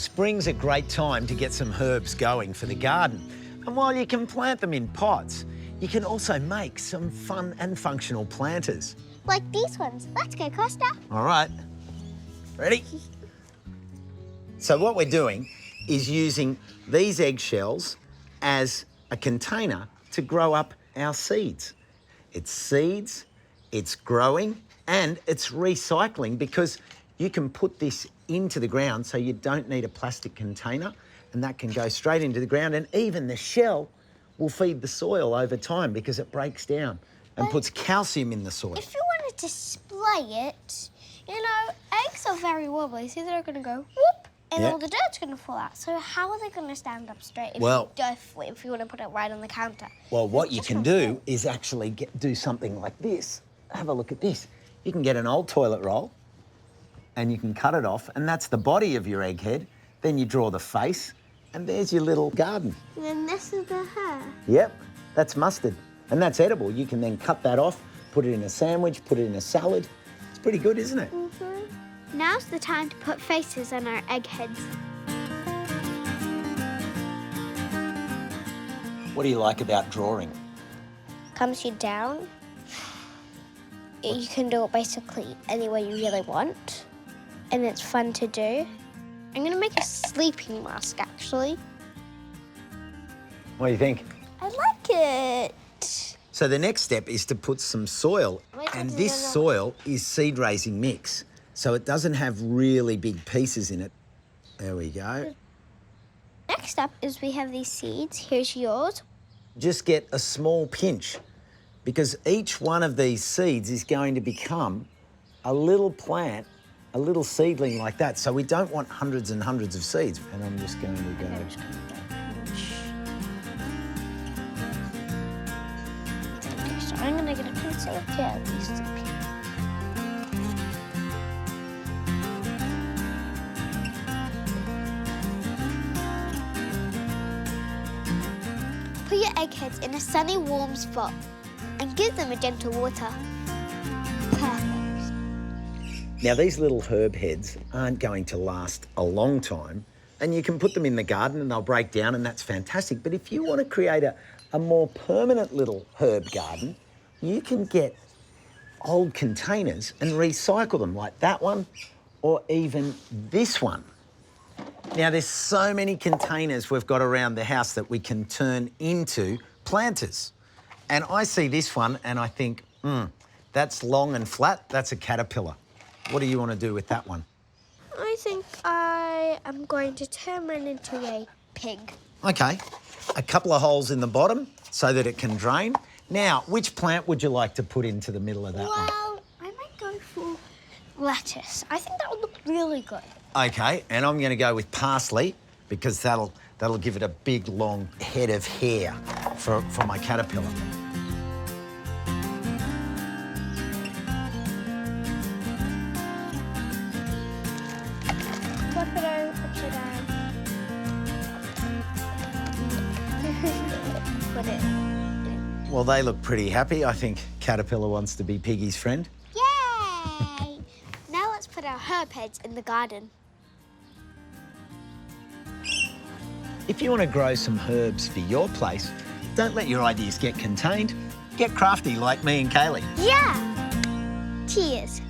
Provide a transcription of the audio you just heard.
Spring's a great time to get some herbs going for the garden. And while you can plant them in pots, you can also make some fun and functional planters. Like these ones. Let's go, Costa. All right. Ready? So what we're doing is using these eggshells as a container to grow up our seeds. It's seeds, it's growing, and it's recycling because you can put this into the ground so you don't need a plastic container, and that can go straight into the ground, and even the shell will feed the soil over time because it breaks down and puts calcium in the soil. If you wanted to splay it, you know, eggs are very wobbly, so they're going to go whoop, and all the dirt's going to fall out. So how are they going to stand up straight if you want to put it right on the counter? Well, what you can do is actually do something like this. Have a look at this. You can get an old toilet roll and you can cut it off, and that's the body of your egghead. Then you draw the face, and there's your little garden. And then this is the hair. Yep, that's mustard, and that's edible. You can then cut that off, put it in a sandwich, put it in a salad. It's pretty good, isn't it? Mm-hmm. Now's the time to put faces on our eggheads. What do you like about drawing? Comes you down. You can do it basically any way you really want, and it's fun to do. I'm gonna make a sleeping mask, actually. What do you think? I like it. So the next step is to put some soil, and this soil is seed raising mix, so it doesn't have really big pieces in it. There we go. Next up is we have these seeds. Here's yours. Just get a small pinch, because each one of these seeds is going to become a little plant, a little seedling like that. So we don't want hundreds and hundreds of seeds. And I'm just going to go. So I'm going to get a pencil here. Put your eggheads in a sunny, warm spot and give them a gentle water. Perfect. Now, these little herb heads aren't going to last a long time, and you can put them in the garden and they'll break down, and that's fantastic. But if you want to create a more permanent little herb garden, you can get old containers and recycle them, like that one or even this one. Now, there's so many containers we've got around the house that we can turn into planters. And I see this one and I think, that's long and flat, that's a caterpillar. What do you want to do with that one? I think I am going to turn mine into a pig. Okay, a couple of holes in the bottom so that it can drain. Now, which plant would you like to put into the middle of that one? Well, I might go for lettuce. I think that would look really good. Okay, and I'm going to go with parsley because that'll give it a big, long head of hair for my caterpillar. Flip it upside down. Put it in. Well, they look pretty happy. I think caterpillar wants to be Piggy's friend. Yay! Now let's put our herb heads in the garden. If you want to grow some herbs for your place, don't let your ideas get contained. Get crafty like me and Kaylee. Yeah! Cheers.